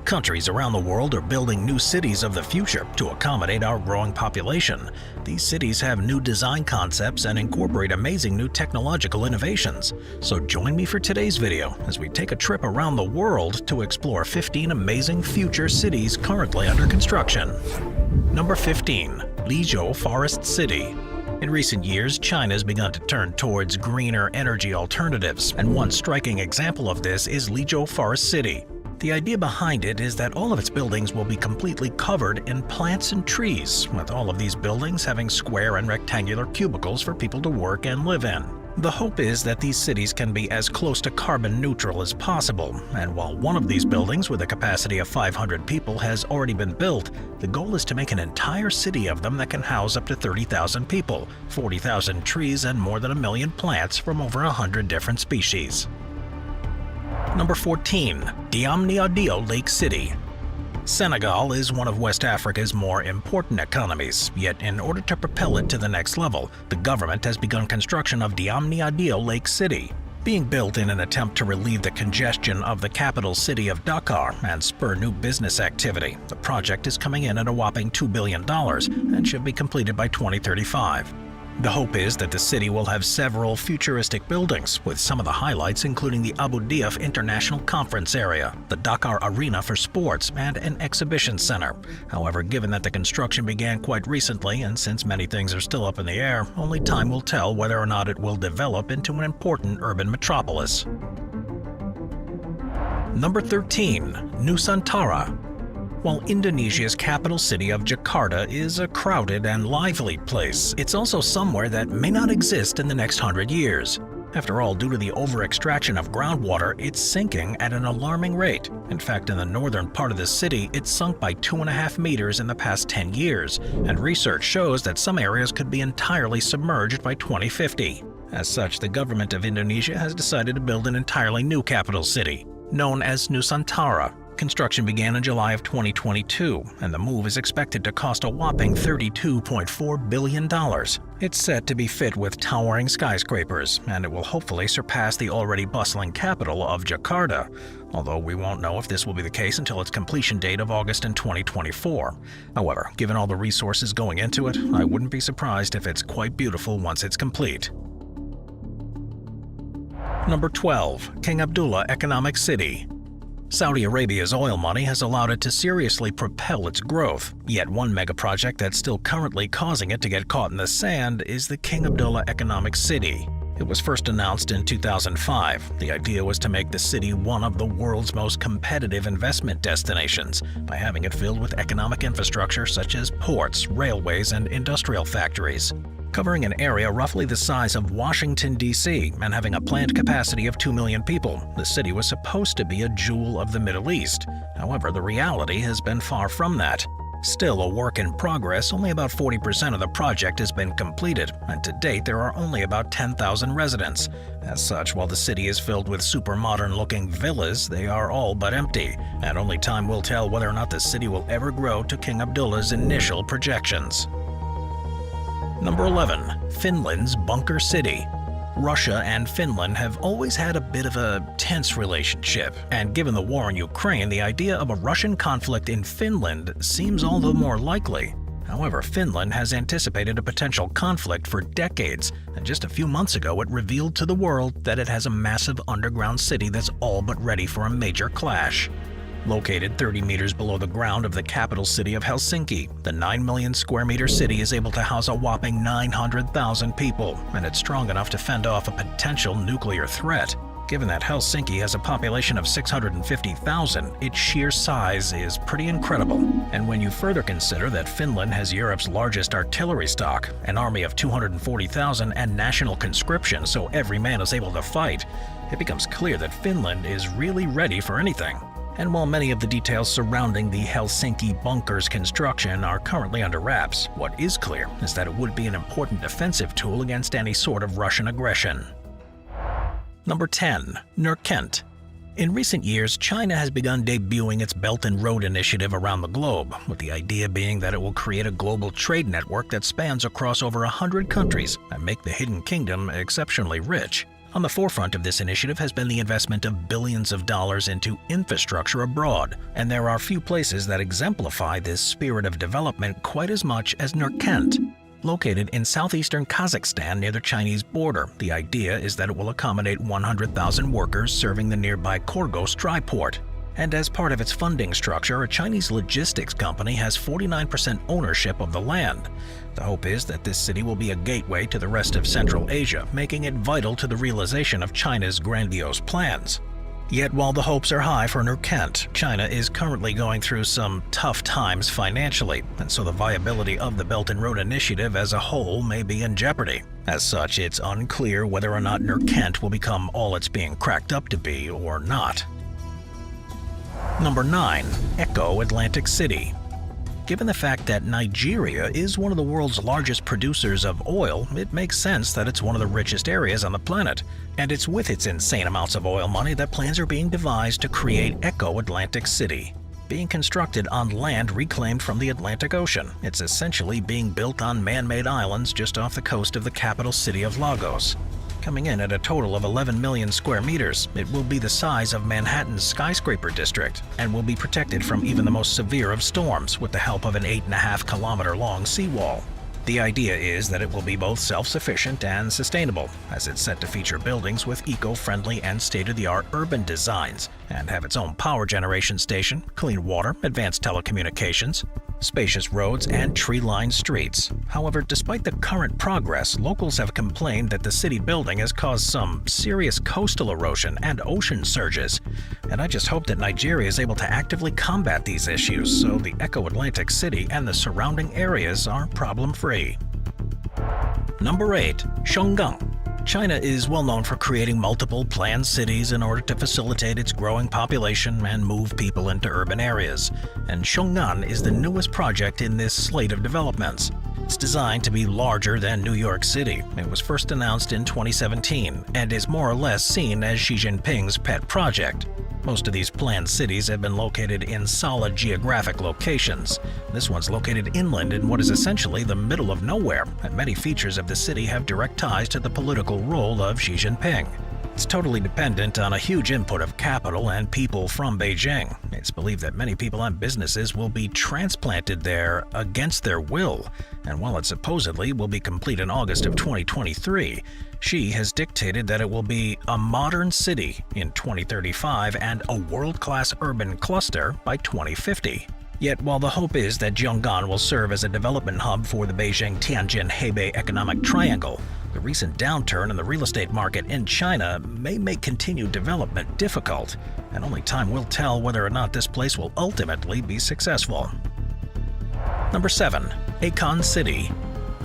Countries around the world are building new cities of the future to accommodate our growing population. These cities have new design concepts and incorporate amazing new technological innovations. So join me for today's video as we take a trip around the world to explore 15 amazing future cities currently under construction. Number 15. Lizhou Forest City. In recent years, China has begun to turn towards greener energy alternatives, and one striking example of this is Lizhou Forest City. The idea behind it is that all of its buildings will be completely covered in plants and trees, with all of these buildings having square and rectangular cubicles for people to work and live in. The hope is that these cities can be as close to carbon neutral as possible, and while one of these buildings with a capacity of 500 people has already been built, the goal is to make an entire city of them that can house up to 30,000 people, 40,000 trees, and more than 1 million plants from over 100 different species. Number 14. Diamniadio Lake City. Senegal is one of West Africa's more important economies, yet in order to propel it to the next level, the government has begun construction of Diamniadio Lake City. Being built in an attempt to relieve the congestion of the capital city of Dakar and spur new business activity, the project is coming in at a whopping $2 billion and should be completed by 2035. The hope is that the city will have several futuristic buildings, with some of the highlights including the Abu Dhabi International Conference Area, the Dakar Arena for sports, and an exhibition center. However, given that the construction began quite recently and since many things are still up in the air, only time will tell whether or not it will develop into an important urban metropolis. Number 13. Nusantara. While Indonesia's capital city of Jakarta is a crowded and lively place, it's also somewhere that may not exist in the next 100 years. After all, due to the over-extraction of groundwater, it's sinking at an alarming rate. In fact, in the northern part of the city, it's sunk by 2.5 meters in the past 10 years, and research shows that some areas could be entirely submerged by 2050. As such, the government of Indonesia has decided to build an entirely new capital city, known as Nusantara. Construction began in July of 2022, and the move is expected to cost a whopping $32.4 billion. It's set to be fit with towering skyscrapers, and it will hopefully surpass the already bustling capital of Jakarta, although we won't know if this will be the case until its completion date of August in 2024. However, given all the resources going into it, I wouldn't be surprised if it's quite beautiful once it's complete. Number 12. King Abdullah Economic City. Saudi Arabia's oil money has allowed it to seriously propel its growth, yet one megaproject that's still currently causing it to get caught in the sand is the King Abdullah Economic City. It was first announced in 2005. The idea was to make the city one of the world's most competitive investment destinations by having it filled with economic infrastructure such as ports, railways, and industrial factories. Covering an area roughly the size of Washington, D.C., and having a planned capacity of 2 million people, the city was supposed to be a jewel of the Middle East. However, the reality has been far from that. Still a work in progress, only about 40% of the project has been completed, and to date there are only about 10,000 residents. As such, while the city is filled with super modern-looking villas, they are all but empty, and only time will tell whether or not the city will ever grow to King Abdullah's initial projections. Number 11. Finland's Bunker City. Russia and Finland have always had a bit of a tense relationship, and given the war in Ukraine, the idea of a Russian conflict in Finland seems all the more likely. However, Finland has anticipated a potential conflict for decades, and just a few months ago it revealed to the world that it has a massive underground city that's all but ready for a major clash. Located 30 meters below the ground of the capital city of Helsinki, the 9 million square meter city is able to house a whopping 900,000 people, and it's strong enough to fend off a potential nuclear threat. Given that Helsinki has a population of 650,000, its sheer size is pretty incredible. And when you further consider that Finland has Europe's largest artillery stock, an army of 240,000, and national conscription so every man is able to fight, it becomes clear that Finland is really ready for anything. And while many of the details surrounding the Helsinki bunker's construction are currently under wraps, what is clear is that it would be an important defensive tool against any sort of Russian aggression. Number 10. Nurkent. In recent years, China has begun debuting its Belt and Road Initiative around the globe, with the idea being that it will create a global trade network that spans across over 100 countries and make the Hidden Kingdom exceptionally rich. On the forefront of this initiative has been the investment of billions of dollars into infrastructure abroad, and there are few places that exemplify this spirit of development quite as much as Nurkent. Located in southeastern Kazakhstan near the Chinese border, the idea is that it will accommodate 100,000 workers serving the nearby Korgos dry port. And as part of its funding structure, a Chinese logistics company has 49% ownership of the land. The hope is that this city will be a gateway to the rest of Central Asia, making it vital to the realization of China's grandiose plans. Yet while the hopes are high for Nurkent, China is currently going through some tough times financially, and so the viability of the Belt and Road Initiative as a whole may be in jeopardy. As such, it's unclear whether or not Nurkent will become all it's being cracked up to be or not. Number 9. Echo Atlantic City. Given the fact that Nigeria is one of the world's largest producers of oil, it makes sense that it's one of the richest areas on the planet. And it's with its insane amounts of oil money that plans are being devised to create Echo Atlantic City. Being constructed on land reclaimed from the Atlantic Ocean, it's essentially being built on man-made islands just off the coast of the capital city of Lagos. Coming in at a total of 11 million square meters, it will be the size of Manhattan's skyscraper district and will be protected from even the most severe of storms with the help of an 8.5-kilometer-long seawall. The idea is that it will be both self-sufficient and sustainable, as it's set to feature buildings with eco-friendly and state-of-the-art urban designs, and have its own power generation station, clean water, advanced telecommunications, spacious roads, and tree-lined streets. However, despite the current progress, locals have complained that the city building has caused some serious coastal erosion and ocean surges. And I just hope that Nigeria is able to actively combat these issues so the Echo Atlantic City and the surrounding areas are problem-free. Number 8. Shonggang. China is well known for creating multiple planned cities in order to facilitate its growing population and move people into urban areas, and Shongnan is the newest project in this slate of developments. It's designed to be larger than New York City. It was first announced in 2017 and is more or less seen as Xi Jinping's pet project. Most of these planned cities have been located in solid geographic locations. This one's located inland in what is essentially the middle of nowhere, and many features of the city have direct ties to the political role of Xi Jinping. It's totally dependent on a huge input of capital and people from Beijing. It's believed that many people and businesses will be transplanted there against their will, and while it supposedly will be complete in August of 2023, Xi has dictated that it will be a modern city in 2035 and a world-class urban cluster by 2050. Yet while the hope is that Zhonggan will serve as a development hub for the Beijing-Tianjin-Hebei economic triangle, the recent downturn in the real estate market in China may make continued development difficult, and only time will tell whether or not this place will ultimately be successful. Number 7. Akon City.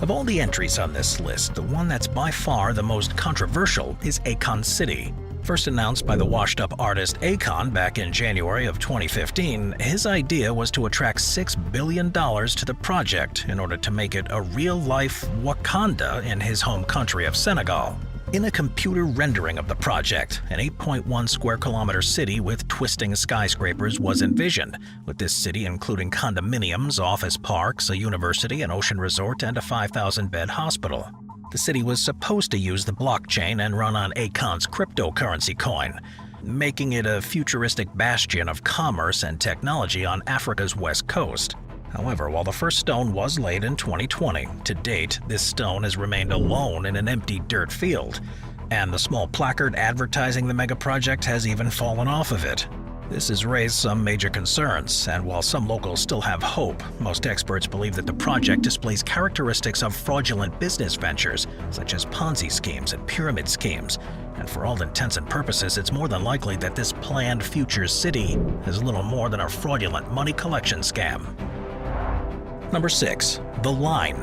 Of all the entries on this list, the one that's by far the most controversial is Akon City. First announced by the washed-up artist Akon back in January of 2015, his idea was to attract $6 billion to the project in order to make it a real-life Wakanda in his home country of Senegal. In a computer rendering of the project, an 8.1 square kilometer city with twisting skyscrapers was envisioned, with this city including condominiums, office parks, a university, an ocean resort, and a 5,000-bed hospital. The city was supposed to use the blockchain and run on Akon's cryptocurrency coin, making it a futuristic bastion of commerce and technology on Africa's west coast. However, while the first stone was laid in 2020, to date, this stone has remained alone in an empty dirt field, and the small placard advertising the mega project has even fallen off of it. This has raised some major concerns, and while some locals still have hope, most experts believe that the project displays characteristics of fraudulent business ventures, such as Ponzi schemes and pyramid schemes, and for all intents and purposes, it's more than likely that this planned future city is little more than a fraudulent money collection scam. Number 6. The Line.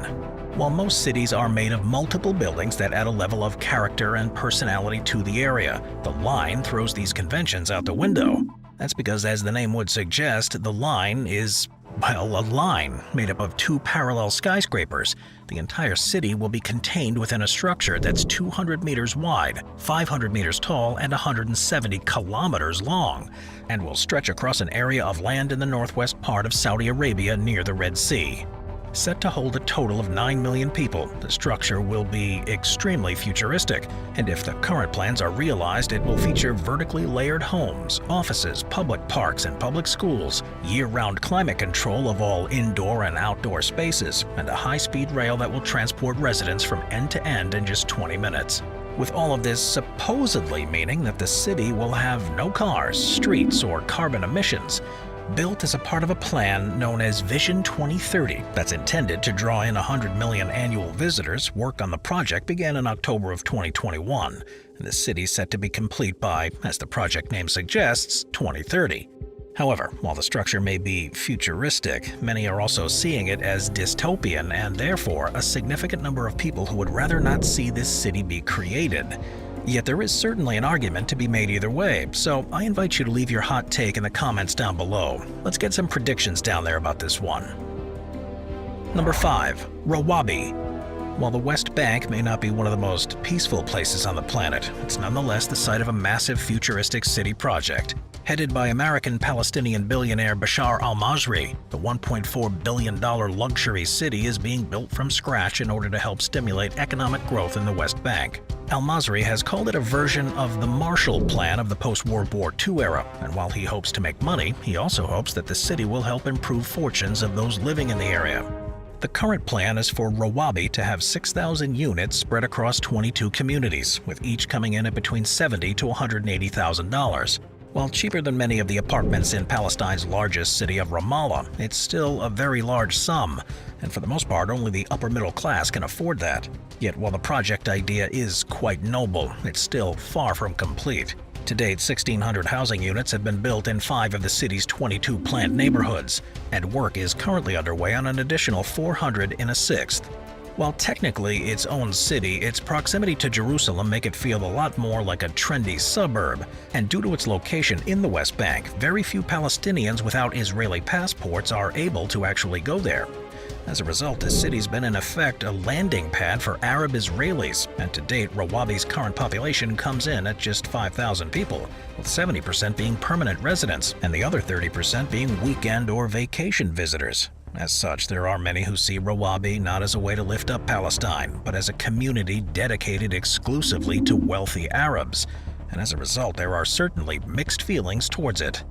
While most cities are made of multiple buildings that add a level of character and personality to the area, the Line throws these conventions out the window. That's because, as the name would suggest, the Line is, well, a line made up of two parallel skyscrapers. The entire city will be contained within a structure that's 200 meters wide, 500 meters tall, and 170 kilometers long, and will stretch across an area of land in the northwest part of Saudi Arabia near the Red Sea. Set to hold a total of 9 million people, the structure will be extremely futuristic, and if the current plans are realized, it will feature vertically layered homes, offices, public parks and public schools, year-round climate control of all indoor and outdoor spaces, and a high-speed rail that will transport residents from end to end in just 20 minutes. With all of this supposedly meaning that the city will have no cars, streets, or carbon emissions, built as a part of a plan known as Vision 2030 that's intended to draw in 100 million annual visitors. Work on the project began in October of 2021, and the city is set to be complete by, as the project name suggests, 2030. However, while the structure may be futuristic, many are also seeing it as dystopian, and therefore a significant number of people who would rather not see this city be created. Yet there is certainly an argument to be made either way, so I invite you to leave your hot take in the comments down below. Let's get some predictions down there about this one. Number 5. Rawabi. While the West Bank may not be one of the most peaceful places on the planet, it's nonetheless the site of a massive futuristic city project. Headed by American-Palestinian billionaire Bashar al-Masri, the $1.4 billion luxury city is being built from scratch in order to help stimulate economic growth in the West Bank. Al-Masri has called it a version of the Marshall Plan of the post-World War II era, and while he hopes to make money, he also hopes that the city will help improve fortunes of those living in the area. The current plan is for Rawabi to have 6,000 units spread across 22 communities, with each coming in at between $70,000 to $180,000. While cheaper than many of the apartments in Palestine's largest city of Ramallah, it's still a very large sum, and for the most part only the upper middle class can afford that. Yet while the project idea is quite noble, it's still far from complete. To date, 1,600 housing units have been built in 5 of the city's 22 planned neighborhoods, and work is currently underway on an additional 400 in a 6th. While technically its own city, its proximity to Jerusalem make it feel a lot more like a trendy suburb, and due to its location in the West Bank, very few Palestinians without Israeli passports are able to actually go there. As a result, the city's been in effect a landing pad for Arab Israelis, and to date, Rawabi's current population comes in at just 5,000 people, with 70% being permanent residents and the other 30% being weekend or vacation visitors. As such, there are many who see Rawabi not as a way to lift up Palestine, but as a community dedicated exclusively to wealthy Arabs, and as a result, there are certainly mixed feelings towards it.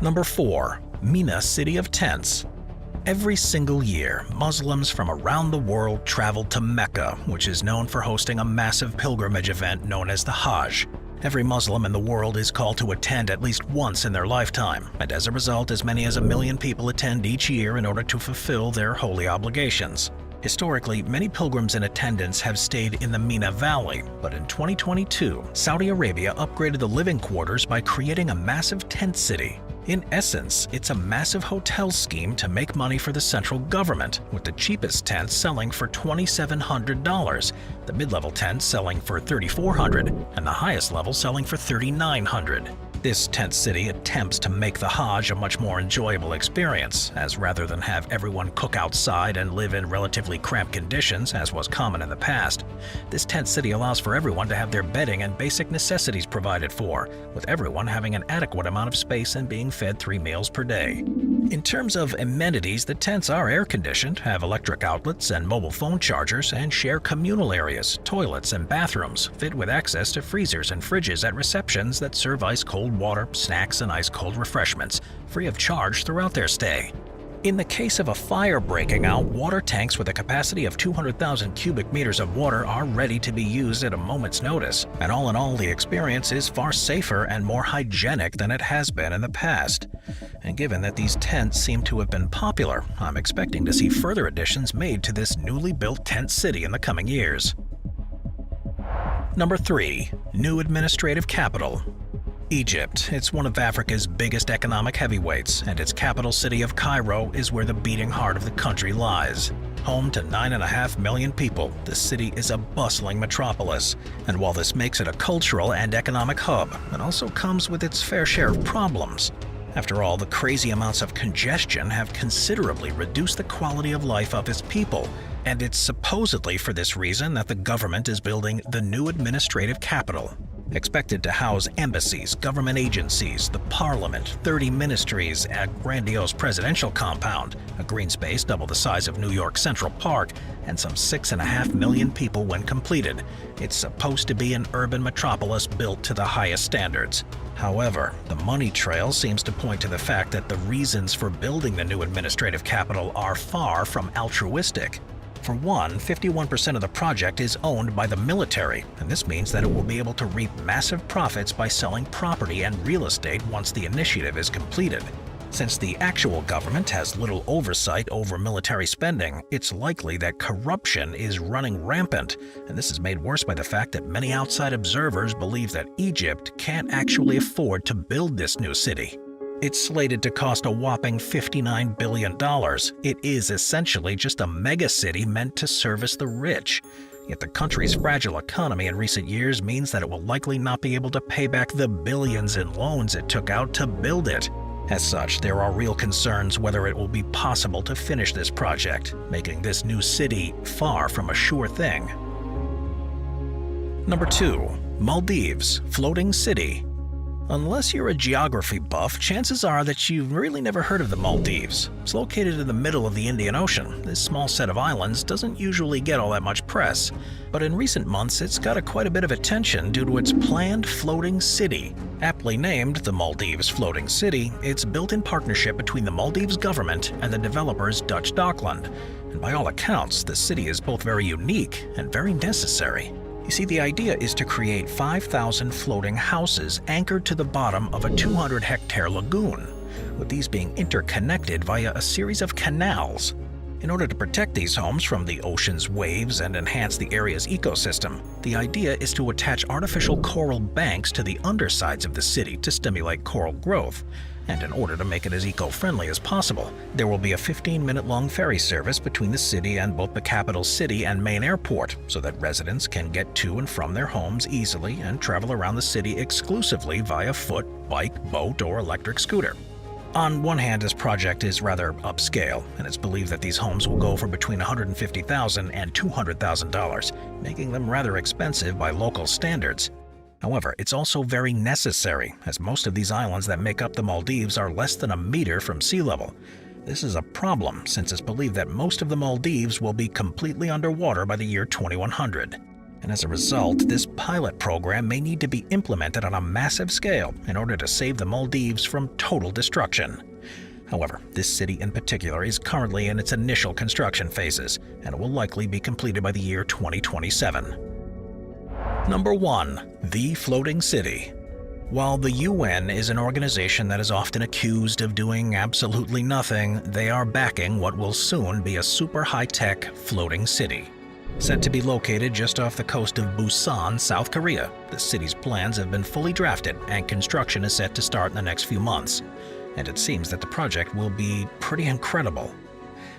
Number 4. Mina City of Tents. Every single year, Muslims from around the world travel to Mecca, which is known for hosting a massive pilgrimage event known as the Hajj. Every Muslim in the world is called to attend at least once in their lifetime, and as a result, as many as 1 million people attend each year in order to fulfill their holy obligations. Historically, many pilgrims in attendance have stayed in the Mina Valley, but in 2022, Saudi Arabia upgraded the living quarters by creating a massive tent city. In essence, it's a massive hotel scheme to make money for the central government, with the cheapest tents selling for $2,700, the mid-level tents selling for $3,400, and the highest level selling for $3,900. This tent city attempts to make the Hajj a much more enjoyable experience, as rather than have everyone cook outside and live in relatively cramped conditions, as was common in the past, this tent city allows for everyone to have their bedding and basic necessities provided for, with everyone having an adequate amount of space and being fed 3 meals per day. In terms of amenities, the tents are air-conditioned, have electric outlets and mobile phone chargers, and share communal areas, toilets, and bathrooms, fit with access to freezers and fridges at receptions that serve ice-cold water, snacks, and ice-cold refreshments, free of charge throughout their stay. In the case of a fire breaking out, water tanks with a capacity of 200,000 cubic meters of water are ready to be used at a moment's notice, and all in all, the experience is far safer and more hygienic than it has been in the past. And given that these tents seem to have been popular, I'm expecting to see further additions made to this newly built tent city in the coming years. Number 3. New administrative capital. Egypt. It's one of Africa's biggest economic heavyweights, and its capital city of Cairo is where the beating heart of the country lies. Home to 9.5 million people, the city is a bustling metropolis, and while this makes it a cultural and economic hub, it also comes with its fair share of problems. After all, the crazy amounts of congestion have considerably reduced the quality of life of its people, and it's supposedly for this reason that the government is building the new administrative capital. Expected to house embassies, government agencies, the parliament, 30 ministries, a grandiose presidential compound, a green space double the size of New York Central Park, and some 6.5 million people when completed. It's supposed to be an urban metropolis built to the highest standards. However, the money trail seems to point to the fact that the reasons for building the new administrative capital are far from altruistic. For one, 51% of the project is owned by the military, and this means that it will be able to reap massive profits by selling property and real estate once the initiative is completed. Since the actual government has little oversight over military spending, it's likely that corruption is running rampant, and this is made worse by the fact that many outside observers believe that Egypt can't actually afford to build this new city. It's slated to cost a whopping $59 billion. It is essentially just a megacity meant to service the rich. Yet the country's fragile economy in recent years means that it will likely not be able to pay back the billions in loans it took out to build it. As such, there are real concerns whether it will be possible to finish this project, making this new city far from a sure thing. Number 2. Maldives, floating city. Unless you're a geography buff, chances are that you've really never heard of the Maldives. It's located in the middle of the Indian Ocean. This small set of islands doesn't usually get all that much press, but in recent months it's got quite a bit of attention due to its planned floating city. Aptly named the Maldives Floating City, it's built in partnership between the Maldives government and the developer's Dutch Dockland. And by all accounts, the city is both very unique and very necessary. You see, the idea is to create 5,000 floating houses anchored to the bottom of a 200-hectare lagoon, with these being interconnected via a series of canals. In order to protect these homes from the ocean's waves and enhance the area's ecosystem, the idea is to attach artificial coral banks to the undersides of the city to stimulate coral growth. And in order to make it as eco-friendly as possible, there will be a 15-minute-long ferry service between the city and both the capital city and main airport, so that residents can get to and from their homes easily and travel around the city exclusively via foot, bike, boat, or electric scooter. On one hand, this project is rather upscale, and it's believed that these homes will go for between $150,000 and $200,000, making them rather expensive by local standards. However, it's also very necessary, as most of these islands that make up the Maldives are less than a meter from sea level. This is a problem, since it's believed that most of the Maldives will be completely underwater by the year 2100. And as a result, this pilot program may need to be implemented on a massive scale in order to save the Maldives from total destruction. However, this city in particular is currently in its initial construction phases, and it will likely be completed by the year 2027. Number 1. The Floating City. While the UN is an organization that is often accused of doing absolutely nothing, they are backing what will soon be a super high-tech floating city. Set to be located just off the coast of Busan, South Korea, the city's plans have been fully drafted and construction is set to start in the next few months. And it seems that the project will be pretty incredible.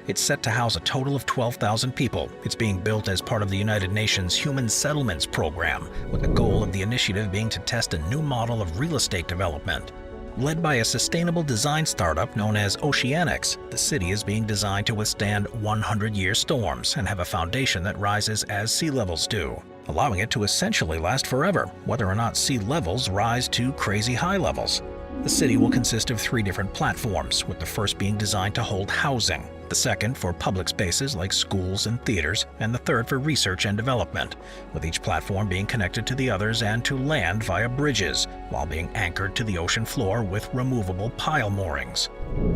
It's set to house a total of 12,000 people. It's being built as part of the United Nations Human Settlements Program, with the goal of the initiative being to test a new model of real estate development. Led by a sustainable design startup known as Oceanics, the city is being designed to withstand 100-year storms and have a foundation that rises as sea levels do, allowing it to essentially last forever, whether or not sea levels rise to crazy high levels. The city will consist of 3 different platforms, with the first being designed to hold housing, the second for public spaces like schools and theaters, and the third for research and development, with each platform being connected to the others and to land via bridges, while being anchored to the ocean floor with removable pile moorings.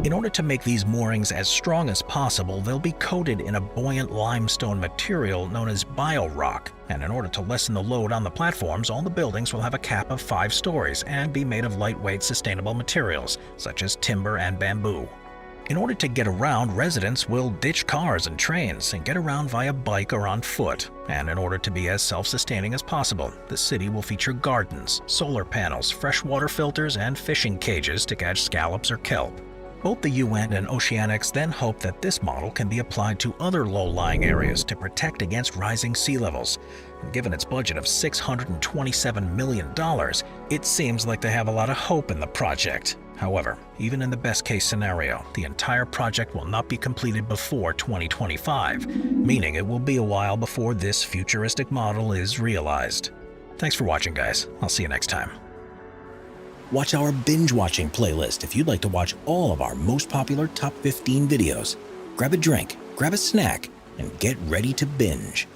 In order to make these moorings as strong as possible, they'll be coated in a buoyant limestone material known as biorock, and in order to lessen the load on the platforms, all the buildings will have a cap of 5 stories and be made of lightweight sustainable materials, such as timber and bamboo. In order to get around, residents will ditch cars and trains and get around via bike or on foot. And in order to be as self-sustaining as possible, the city will feature gardens, solar panels, freshwater filters, and fishing cages to catch scallops or kelp. Both the UN and Oceanics then hope that this model can be applied to other low-lying areas to protect against rising sea levels. And given its budget of $627 million, it seems like they have a lot of hope in the project. However, even in the best-case scenario, the entire project will not be completed before 2025, meaning it will be a while before this futuristic model is realized. Thanks for watching, guys. I'll see you next time. Watch our binge-watching playlist if you'd like to watch all of our most popular top 15 videos. Grab a drink, grab a snack, and get ready to binge.